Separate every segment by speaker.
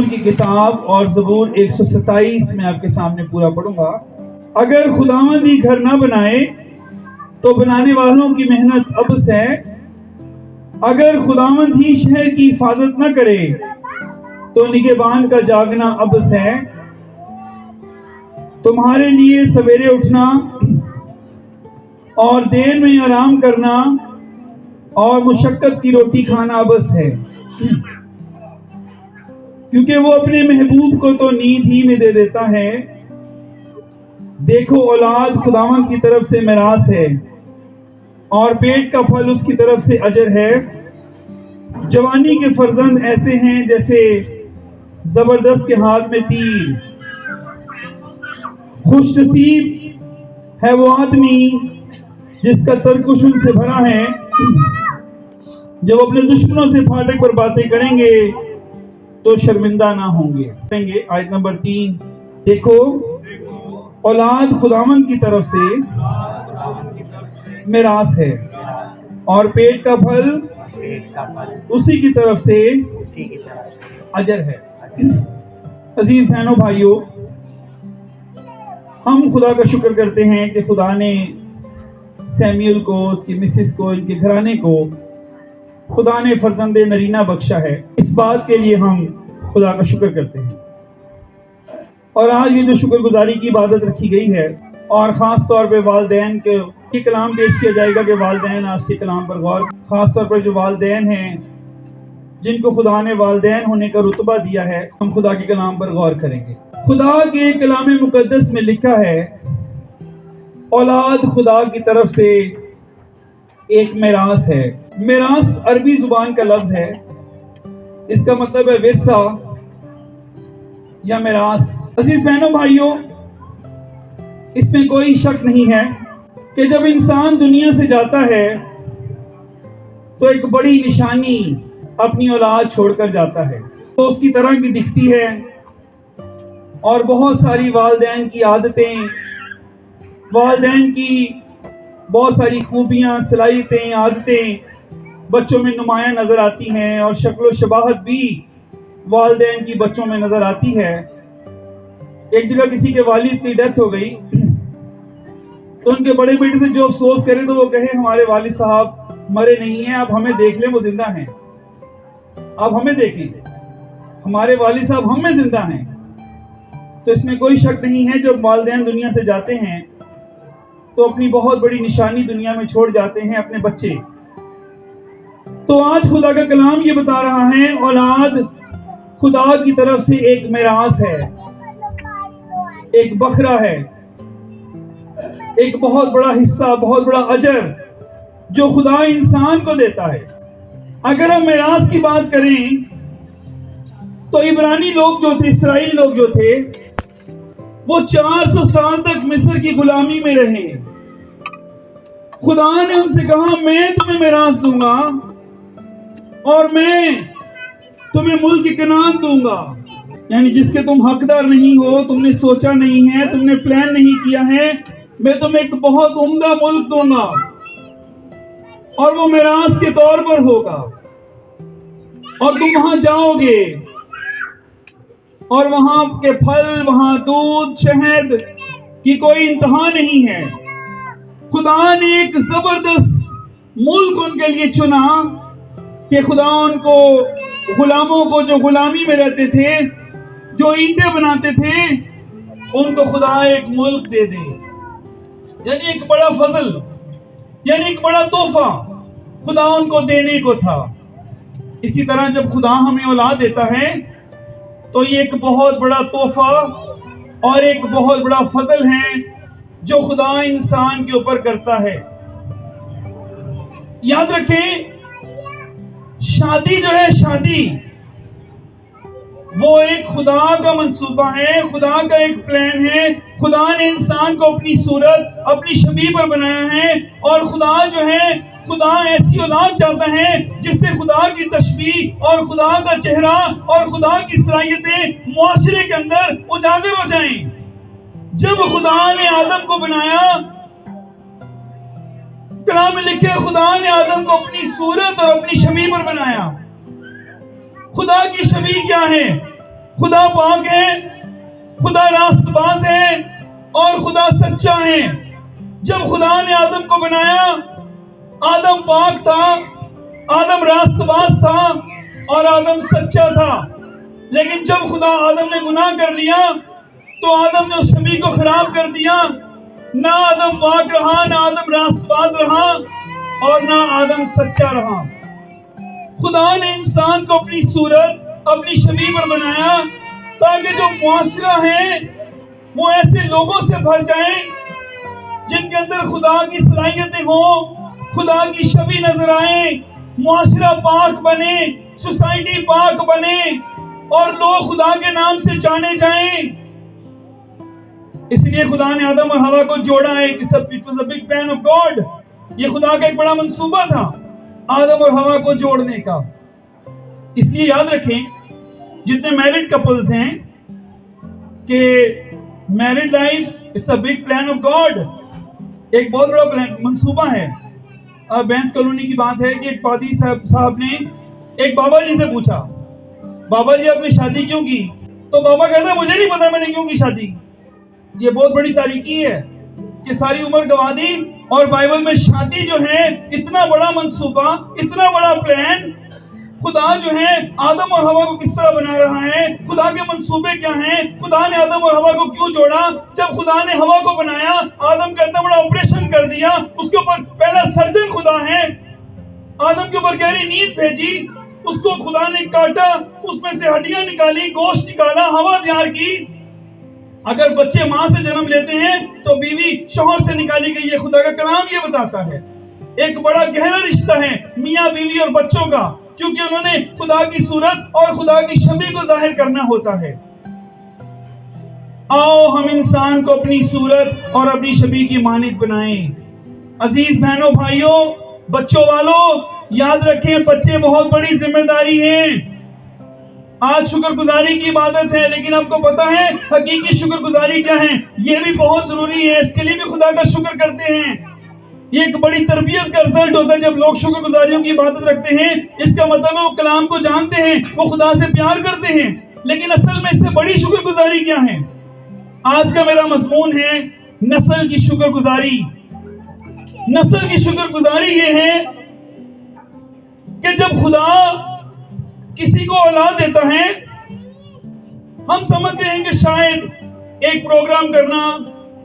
Speaker 1: کی کتاب اور زبور 127 میں آپ کے سامنے پورا پڑھوں گا۔ اگر خداوند ہی گھر نہ بنائے تو بنانے والوں کی محنت ابس ہے، اگر خداوند ہی شہر کی حفاظت نہ کرے تو نگہبان کا جاگنا ابس ہے۔ تمہارے لیے سویرے اٹھنا اور دیر میں آرام کرنا اور مشقت کی روٹی کھانا ابس ہے، کیونکہ وہ اپنے محبوب کو تو نیند ہی میں دے دیتا ہے۔ دیکھو، اولاد خداوند کی طرف سے میراث ہے اور پیٹ کا پھل اس کی طرف سے اجر ہے۔ جوانی کے فرزند ایسے ہیں جیسے زبردست کے ہاتھ میں تیر۔ خوش نصیب ہے وہ آدمی جس کا ترکش ان سے بھرا ہے۔ جب اپنے دشمنوں سے پھاٹک پر باتیں کریں گے تو شرمندہ نہ ہوں گے۔ آیت نمبر 3، دیکھو اولاد خداوند کی طرف سے میراث ہے اور پیٹ کا پھل اسی کی طرف سے اجر ہے۔ عزیز بہنوں بھائیوں، ہم خدا کا شکر کرتے ہیں کہ خدا نے سیمیل کو، اس کی مسز کو، ان کے گھرانے کو خدا نے فرزند نرینہ بخشا ہے۔ اس بات کے لیے ہم خدا کا شکر کرتے ہیں۔ اور آج یہ جو شکر گزاری کی عبادت رکھی گئی ہے، اور خاص طور پہ والدین کے کلام پیش کیا جائے گا کہ والدین آج کے کلام پر غور، خاص طور پر جو والدین ہیں جن کو خدا نے والدین ہونے کا رتبہ دیا ہے، ہم خدا کے کلام پر غور کریں گے۔ خدا کے کلام مقدس میں لکھا ہے، اولاد خدا کی طرف سے ایک میراث ہے۔ میراث عربی زبان کا لفظ ہے، اس کا مطلب ہے ورثہ یا میراث۔ عزیز بہنوں بھائیوں، اس میں کوئی شک نہیں ہے کہ جب انسان دنیا سے جاتا ہے تو ایک بڑی نشانی اپنی اولاد چھوڑ کر جاتا ہے، تو اس کی طرح کی دکھتی ہے، اور بہت ساری والدین کی عادتیں، والدین کی بہت ساری خوبیاں، صلاحیتیں، عادتیں بچوں میں نمایاں نظر آتی ہیں، اور شکل و شباہت بھی والدین کی بچوں میں نظر آتی ہے۔ ایک جگہ کسی کے والد کی ڈیتھ ہو گئی تو ان کے بڑے بیٹے سے جو افسوس کرے تو وہ کہے، ہمارے والد صاحب مرے نہیں ہیں، آپ ہمیں دیکھ لیں، وہ زندہ ہیں، آپ ہمیں دیکھیں، ہمارے والد صاحب ہم میں زندہ ہیں۔ تو اس میں کوئی شک نہیں ہے، جب والدین دنیا سے جاتے ہیں تو اپنی بہت بڑی نشانی دنیا میں چھوڑ جاتے ہیں، اپنے بچے۔ تو آج خدا کا کلام یہ بتا رہا ہے، اولاد خدا کی طرف سے ایک میراث ہے، ایک بکھرا ہے، ایک بہت بڑا حصہ، بہت بڑا اجر جو خدا انسان کو دیتا ہے۔ اگر ہم میراث کی بات کریں تو عبرانی لوگ جو تھے، اسرائیلی لوگ جو تھے، وہ 400 سال تک مصر کی غلامی میں رہے۔ خدا نے ان سے کہا، میں تمہیں میراث دوں گا اور میں تمہیں ملک کنعان دوں گا، یعنی جس کے تم حقدار نہیں ہو، تم نے سوچا نہیں ہے، تم نے پلان نہیں کیا ہے، میں تمہیں ایک بہت عمدہ ملک دوں گا، اور وہ میراث کے طور پر ہوگا، اور تم وہاں جاؤ گے، اور وہاں کے پھل، وہاں دودھ، شہد کی کوئی انتہا نہیں ہے۔ خدا نے ایک زبردست ملک ان کے لیے چنا کہ خدا ان کو، غلاموں کو جو غلامی میں رہتے تھے، جو اینٹیں بناتے تھے، ان کو خدا ایک ملک دے دے، یعنی ایک بڑا فضل، یعنی ایک بڑا تحفہ خدا ان کو دینے کو تھا۔ اسی طرح جب خدا ہمیں اولاد دیتا ہے تو یہ ایک بہت بڑا تحفہ اور ایک بہت بڑا فضل ہے جو خدا انسان کے اوپر کرتا ہے۔ یاد رکھیں، شادی جو ہے، شادی وہ ایک خدا کا منصوبہ ہے، خدا کا ایک پلان ہے۔ خدا نے انسان کو اپنی صورت، اپنی شبیہ پر بنایا ہے، اور خدا جو ہے، خدا ایسی اولاد چاہتا ہے جس سے خدا کی تشبیہ اور خدا کا چہرہ اور خدا کی صلاحیتیں معاشرے کے اندر اجاگر ہو جائیں۔ جب خدا نے آدم کو بنایا، کلام میں لکھے، خدا نے آدم کو اپنی صورت اور اپنی شبیہ پر بنایا۔ خدا کی شبیہ کیا ہے؟ خدا پاک ہے، خدا راست باز ہے اور خدا سچا ہے۔ جب خدا نے آدم کو بنایا، آدم پاک تھا، آدم راست باز تھا اور آدم سچا تھا۔ لیکن جب خدا آدم نے گناہ کر لیا تو آدم نے اس زمین کو خراب کر دیا۔ نہ آدم پاک رہا، نہ آدم راست باز رہا اور نہ آدم سچا رہا۔ خدا نے انسان کو اپنی صورت، اپنی شبیہ پر بنایا تاکہ جو معاشرہ ہے وہ ایسے لوگوں سے بھر جائیں جن کے اندر خدا کی صلاحیتیں ہوں، خدا کی شبیہ نظر آئے، معاشرہ پاک بنے، سوسائٹی پاک بنے اور لوگ خدا کے نام سے جانے جائیں۔ اس لیے خدا نے آدم اور ہوا کو جوڑا ہے۔ It was a big plan of God۔ یہ خدا کا ایک بڑا منصوبہ تھا آدم اور ہوا کو جوڑنے کا۔ اس لیے یاد رکھیں جتنے میرڈ کپلز ہیں کہ married life it's a big plan of God، ایک بہت بڑا منصوبہ ہے۔ بینس کالونی کی بات ہے کہ ایک پادری صاحب نے ایک بابا جی سے پوچھا، بابا جی آپ نے شادی کیوں کی؟ تو بابا کہتا ہے مجھے نہیں پتا میں نے کیوں کی شادی۔ یہ بہت بڑی تاریکی ہے کہ ساری عمر گوا دی اور بائبل میں شادی جو ہے اتنا بڑا منصوبہ، اتنا بڑا پلان، خدا جو ہے آدم اور ہوا کو کس طرح بنا رہا ہے، خدا کے منصوبے کیا ہیں، خدا نے آدم اور ہوا کو کیوں جوڑا۔ جب خدا نے ہوا کو بنایا، آدم کا اتنا بڑا آپریشن کر دیا، اس کے اوپر پہلا سرجن خدا ہے، آدم کے اوپر گہری نیند بھیجی، اس کو خدا نے کاٹا، اس میں سے ہڈیاں نکالی، گوشت نکالا، ہوا تیار کی۔ اگر بچے ماں سے جنم لیتے ہیں تو بیوی شوہر سے نکالی گئی ہے، خدا کا کلام یہ بتاتا ہے۔ ایک بڑا گہرا رشتہ ہے میاں بیوی اور بچوں کا، کیونکہ انہوں نے خدا کی صورت اور خدا کی شبیہ کو ظاہر کرنا ہوتا ہے۔ آؤ ہم انسان کو اپنی صورت اور اپنی شبیہ کی مانند بنائیں۔ عزیز بہنوں بھائیوں، بچوں والوں، یاد رکھیں بچے بہت بڑی ذمہ داری ہیں۔ آج شکر گزاری کی عبادت ہے، لیکن آپ کو پتا ہے حقیقی شکر گزاری کیا ہے؟ یہ بھی بہت ضروری ہے، اس کے لیے بھی خدا کا شکر کرتے ہیں۔ یہ ایک بڑی تربیت کا رزلٹ ہوتا ہے جب لوگ شکر گزاریوں کی عبادت رکھتے ہیں۔ اس کا مطلب ہے وہ کلام کو جانتے ہیں، وہ خدا سے پیار کرتے ہیں۔ لیکن اصل میں اس سے بڑی شکر گزاری کیا ہے؟ آج کا میرا مضمون ہے نسل کی شکر گزاری۔ نسل کی شکر گزاری یہ ہے کہ جب خدا کسی کو اولاد دیتا ہے، ہم سمجھتے ہیں کہ شاید ایک پروگرام کرنا،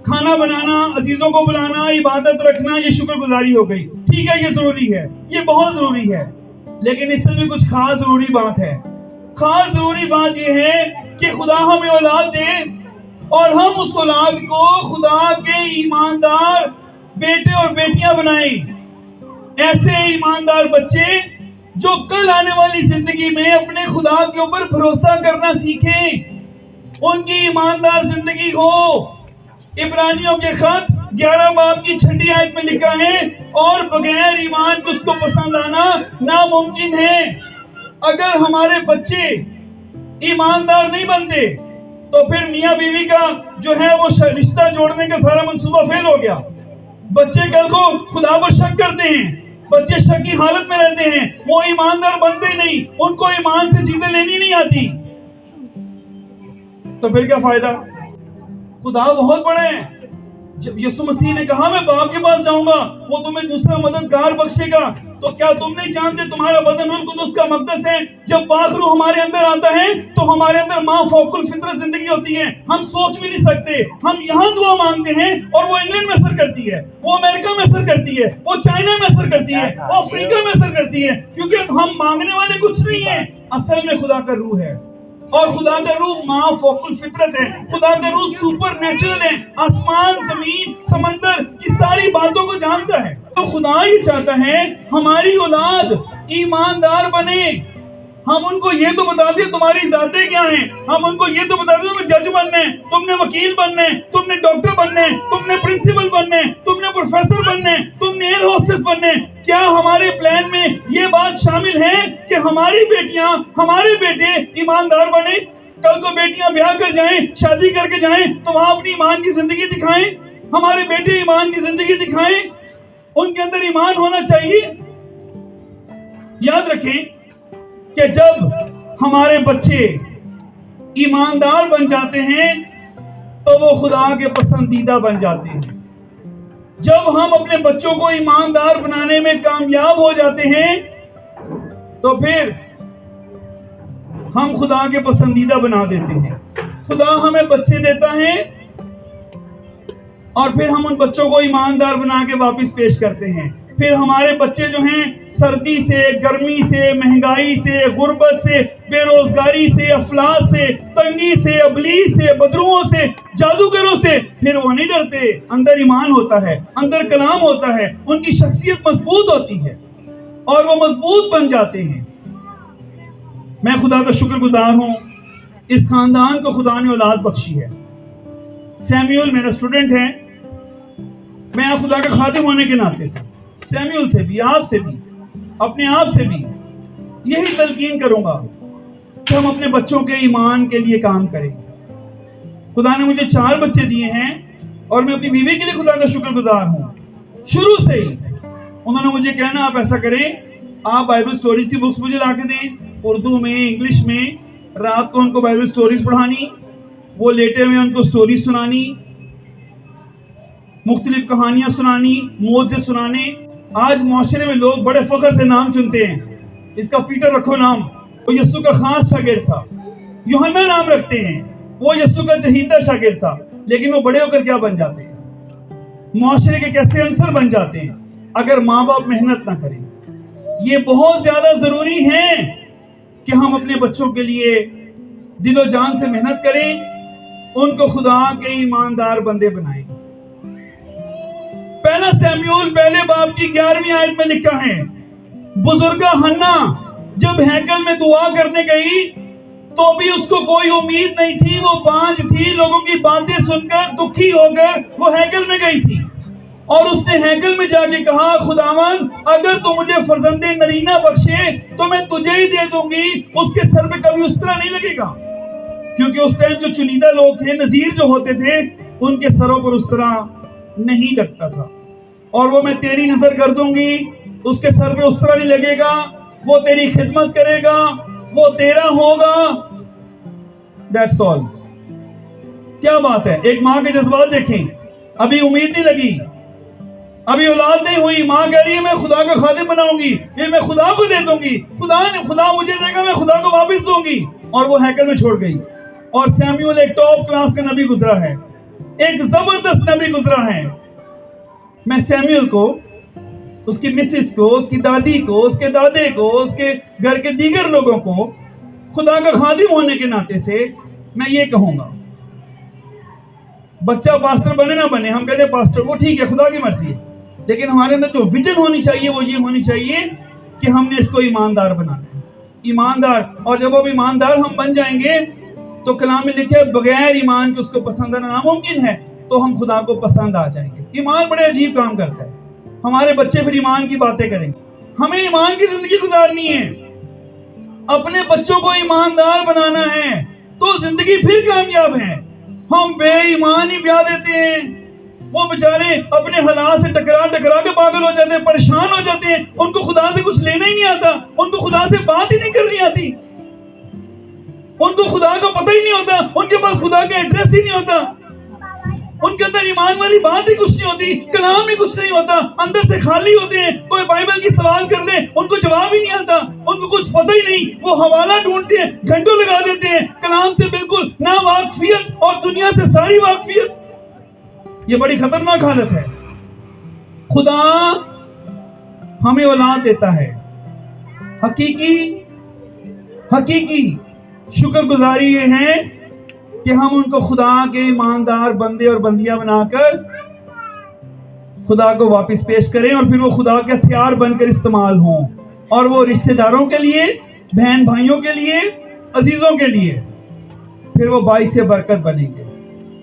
Speaker 1: کھانا بنانا، عزیزوں کو بلانا، عبادت رکھنا، یہ شکر گزاری ہو گئی۔ ٹھیک ہے، یہ ضروری ہے، یہ بہت ضروری ہے، لیکن اس سے بھی کچھ خاص ضروری بات ہے۔ خاص ضروری بات یہ ہے کہ خدا ہمیں اولاد دے اور ہم اس اولاد کو خدا کے ایماندار بیٹے اور بیٹیاں بنائیں، ایسے ایماندار بچے جو کل آنے والی زندگی میں اپنے خدا کے اوپر بھروسہ کرنا سیکھیں، ان کی ایماندار زندگی ہو۔ عبرانیوں کے خط 11 باب کی 6 آیت میں لکھا ہے، اور بغیر ایمان کے اس کو پسند آنا ناممکن ہے۔ اگر ہمارے بچے ایماندار نہیں بنتے تو پھر میاں بیوی کا جو ہے وہ رشتہ جوڑنے کا سارا منصوبہ فیل ہو گیا۔ بچے کل کو خدا پر شک کرتے ہیں، بچے شک کی حالت میں رہتے ہیں، وہ ایماندار بنتے نہیں، ان کو ایمان سے چیزیں لینی نہیں آتی، تو پھر کیا فائدہ؟ خدا بہت بڑے ہیں۔ جب یسوع مسیح نے کہا میں باپ کے پاس جاؤں گا، وہ تمہیں دوسرا مددگار بخشے گا، تو کیا تم نہیں جانتے تمہارا بدن القدس کا مقدس ہے؟ جب پاک روح ہمارے اندر آتا ہے تو ہمارے اندر ماں فوق الفطرت زندگی ہوتی ہے، ہم سوچ بھی نہیں سکتے۔ ہم یہاں دعا مانگتے ہیں اور وہ انگلینڈ میں اثر کرتی ہے، وہ امریکہ میں اثر کرتی ہے، وہ چائنا میں اثر کرتی ہے، وہ افریقہ میں اثر کرتی ہے، کیونکہ ہم مانگنے والے کچھ نہیں ہیں، اصل میں خدا کا روح ہے۔ اور خدا کا روح ماں فوق الفطرت ہے، خدا کا روح سپر نیچرل ہے، آسمان، زمین، سمندر کی ساری باتوں کو جانتا ہے۔ تو خدا یہ چاہتا ہے ہماری اولاد ایماندار بنے۔ ہم ان کو یہ تو بتا دیں تمہاری ذاتیں کیا ہیں، ہم ان کو یہ تو بتا دیں تمہیں جج بننا ہے، تم نے وکیل بننا ہے، تم نے ڈاکٹر بننا ہے، تم نے پرنسپل بننا ہے، تم نے پروفیسر بننا ہے، تم نے ایئر ہوسٹس بننا ہے۔ کیا ہمارے پلان میں یہ بات شامل ہے کہ ہماری بیٹیاں، ہمارے بیٹے ایماندار بنے؟ کل کو بیٹیاں بیاہ کر جائیں، شادی کر کے جائیں تو وہاں اپنی ایمان کی زندگی دکھائیں، ہمارے بیٹے ایمان کی زندگی دکھائیں، ان کے اندر ایمان ہونا چاہیے۔ یاد رکھیں کہ جب ہمارے بچے ایماندار بن جاتے ہیں تو وہ خدا کے پسندیدہ بن جاتے ہیں. جب ہم اپنے بچوں کو ایماندار بنانے میں کامیاب ہو جاتے ہیں تو پھر ہم خدا کے پسندیدہ بنا دیتے ہیں. خدا ہمیں بچے دیتا ہے اور پھر ہم ان بچوں کو ایماندار بنا کے واپس پیش کرتے ہیں. پھر ہمارے بچے جو ہیں سردی سے، گرمی سے، مہنگائی سے، غربت سے، بے روزگاری سے، افلاس سے، تنگی سے، ابلیس سے، بدروؤں سے، جادوگروں سے، پھر وہ نہیں ڈرتے. اندر ایمان ہوتا ہے، اندر کلام ہوتا ہے، ان کی شخصیت مضبوط ہوتی ہے اور وہ مضبوط بن جاتے ہیں. میں خدا کا شکر گزار ہوں، اس خاندان کو خدا نے اولاد بخشی ہے. سیمیول میرا اسٹوڈنٹ ہے. میں خدا کا خادم ہونے کے ناطے سے سیمیول سے بھی، آپ سے بھی، اپنے آپ سے بھی یہی تلقین کروں گا کہ ہم اپنے بچوں کے ایمان کے لیے کام کریں. خدا نے مجھے 4 بچے دیے ہیں اور میں اپنی بیوی کے لیے خدا کا شکر گزار ہوں. شروع سے ہی انہوں نے مجھے کہنا آپ ایسا کریں، آپ بائبل سٹوریز کی بکس مجھے لا کے دیں، اردو میں، انگلش میں. رات کو ان کو بائبل سٹوریز پڑھانی، وہ لیٹے ہوئے ان کو سٹوریز سنانی، مختلف کہانیاں سنانی، معجزے سنانے. آج معاشرے میں لوگ بڑے فخر سے نام چنتے ہیں. اس کا پیٹر رکھو نام، وہ یسوع کا خاص شاگرد تھا. یوحنا نام رکھتے ہیں، وہ یسوع کا چہیتا شاگرد تھا. لیکن وہ بڑے ہو کر کیا بن جاتے ہیں؟ معاشرے کے کیسے عنصر بن جاتے ہیں اگر ماں باپ محنت نہ کریں. یہ بہت زیادہ ضروری ہے کہ ہم اپنے بچوں کے لیے دل و جان سے محنت کریں، ان کو خدا کے ایماندار بندے بنائیں. پہلا سیمیول پہلے باب کی 11ویں آیت میں لکھا ہے، بزرگہ ہنا جب ہیکل میں دعا کرنے گئی تو بھی اس کو کوئی امید نہیں تھی. وہ بانجھ تھی، لوگوں کی باتیں سن کر دکھی ہو کر وہ ہیکل میں گئی تھی اور اس نے ہیکل میں جا کے کہا، خداوند اگر تو مجھے فرزند نرینہ بخشے تو میں تجھے ہی دے دوں گی. اس کے سر پہ کبھی اس طرح نہیں لگے گا، کیونکہ اس ٹائم جو چنیدہ لوگ تھے، نذیر جو ہوتے تھے، ان کے سروں پر اس طرح نہیں لگتا تھا. اور وہ میں تیری نظر کر دوں گی، اس کے سر پہ اس طرح نہیں لگے گا، وہ تیری خدمت کرے گا، وہ تیرا ہوگا. That's all. کیا بات ہے. ایک ماں کے جذبات دیکھیں. ابھی امید نہیں لگی، ابھی اولاد نہیں ہوئی، ماں کہہ رہی ہے میں خدا کا خادم بناؤں گی، یہ میں خدا کو دے دوں گی، خدا مجھے دے گا، میں خدا کو واپس دوں گی. اور وہ ہیکل میں چھوڑ گئی. اور سیمیول ایک ٹاپ کلاس کا نبی گزرا ہے، ایک زبردست نبی گزرا ہے. میں سیمیول کو، اس کی مسز کو، اس کی دادی کو، اس کے دادے کو، اس کے گھر کے دیگر لوگوں کو خدا کا خادم ہونے کے ناطے سے میں یہ کہوں گا، بچہ پاسٹر بنے نہ بنے، ہم کہتے ہیں پاسٹر، وہ ٹھیک ہے، خدا کی مرضی ہے، لیکن ہمارے اندر جو ویژن ہونی چاہیے وہ یہ ہونی چاہیے کہ ہم نے اس کو ایماندار بنانا ہے. ایماندار. اور جب وہ ایماندار ہم بن جائیں گے تو کلام میں لکھے بغیر ایمان کے اس کو پسند آنا ناممکن ہے، تو ہم خدا کو پسند آ جائیں گے. ایمان بڑے عجیب کام کرتا ہے. ہمارے بچے پھر ایمان کی باتیں کریں گے. ہمیں ایمان کی زندگی گزارنی ہے، اپنے بچوں کو ایماندار بنانا ہے تو زندگی پھر کامیاب ہے. ہم بے ایمان ہی بیاہ دیتے ہیں، وہ بیچارے اپنے حالات سے ٹکرا کے پاگل ہو جاتے ہیں، پریشان ہو جاتے ہیں. ان کو خدا سے کچھ لینا ہی نہیں آتا، ان کو خدا سے بات ہی نہیں کرنی آتی، ان کو خدا کا پتہ ہی نہیں ہوتا، ان کے پاس خدا کا ایڈریس ہی نہیں ہوتا، ان کے اندر ایمان والی بات ہی کچھ نہیں ہوتی، کلام ہی کچھ نہیں ہوتا، اندر سے خالی ہوتے ہیں. کوئی بائبل کی سوال کر لے ان کو جواب ہی نہیں آتا، ان کو کچھ پتہ ہی نہیں، وہ حوالہ ڈھونڈتے ہیں، گھنٹوں لگا دیتے ہیں، کلام سے بالکل نا واقفیت اور دنیا سے ساری واقفیت. یہ بڑی خطرناک حالت ہے. خدا ہمیں اولاد دیتا ہے. حقیقی شکر گزاری یہ ہے کہ ہم ان کو خدا کے ایماندار بندے اور بندیاں بنا کر خدا کو واپس پیش کریں اور پھر وہ خدا کے ہتھیار بن کر استعمال ہوں، اور وہ رشتہ داروں کے لیے، بہن بھائیوں کے لیے، عزیزوں کے لیے پھر وہ باعث برکت بنیں گے.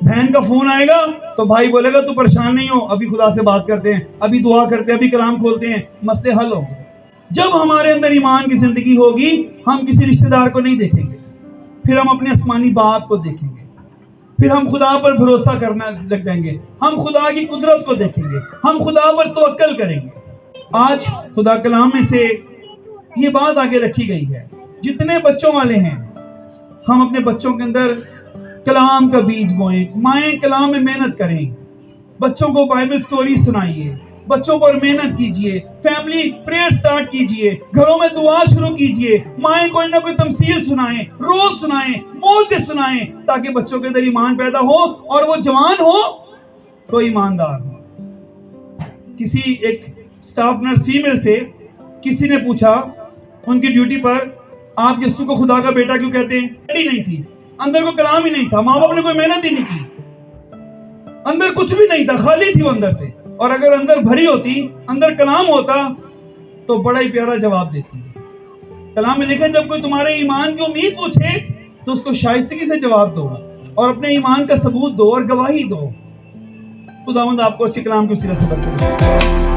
Speaker 1: بہن کا فون آئے گا تو بھائی بولے گا تو پریشان نہیں ہو، ابھی خدا سے بات کرتے ہیں، ابھی دعا کرتے ہیں، ابھی کلام کھولتے ہیں، مسئلے حل ہوں گے. جب ہمارے اندر ایمان کی زندگی ہوگی ہم کسی رشتہ دار کو نہیں دیکھیں گے، پھر ہم اپنے آسمانی باپ کو دیکھیں گے، پھر ہم خدا پر بھروسہ کرنا لگ جائیں گے، ہم خدا کی قدرت کو دیکھیں گے، ہم خدا پر توکل کریں گے. آج خدا کلام میں سے یہ بات آگے رکھی گئی ہے، جتنے بچوں والے ہیں ہم اپنے بچوں کے اندر کلام کا بیج بوئیں, مائیں کلام میں محنت کریں, بچوں کو بائبل سٹوری سنائیے, بچوں پر محنت کیجئے, فیملی پریئر سٹارٹ کیجئے, گھروں میں دعا شروع کیجئے, مائیں کوئی نہ کوئی تمثیل سنائیں, روز سنائیں, موعظے سنائیں, تاکہ بچوں کے اندر ایمان پیدا ہو اور وہ جوان ہو تو ایماندار ہو. کسی ایک سٹاف نرس فیمیل سے کسی نے پوچھا ان کی ڈیوٹی پر, آپ یسوع کو خدا کا بیٹا کیوں کہتے ہیں؟ نہیں تھی, اندر کو کلام ہی نہیں تھا, ماں باپ نے کوئی محنت ہی نہیں کی, اندر کچھ بھی نہیں تھا, خالی تھی وہ اندر سے. اور اگر اندر بھری ہوتی, اندر کلام ہوتا تو بڑا ہی پیارا جواب دیتی. کلام میں لکھا جب کوئی تمہارے ایمان کی امید پوچھے تو اس کو شائستگی سے جواب دو اور اپنے ایمان کا ثبوت دو اور گواہی دو. خداوند آپ کو اچھے کلام کی وسیلہ سے برکت دے.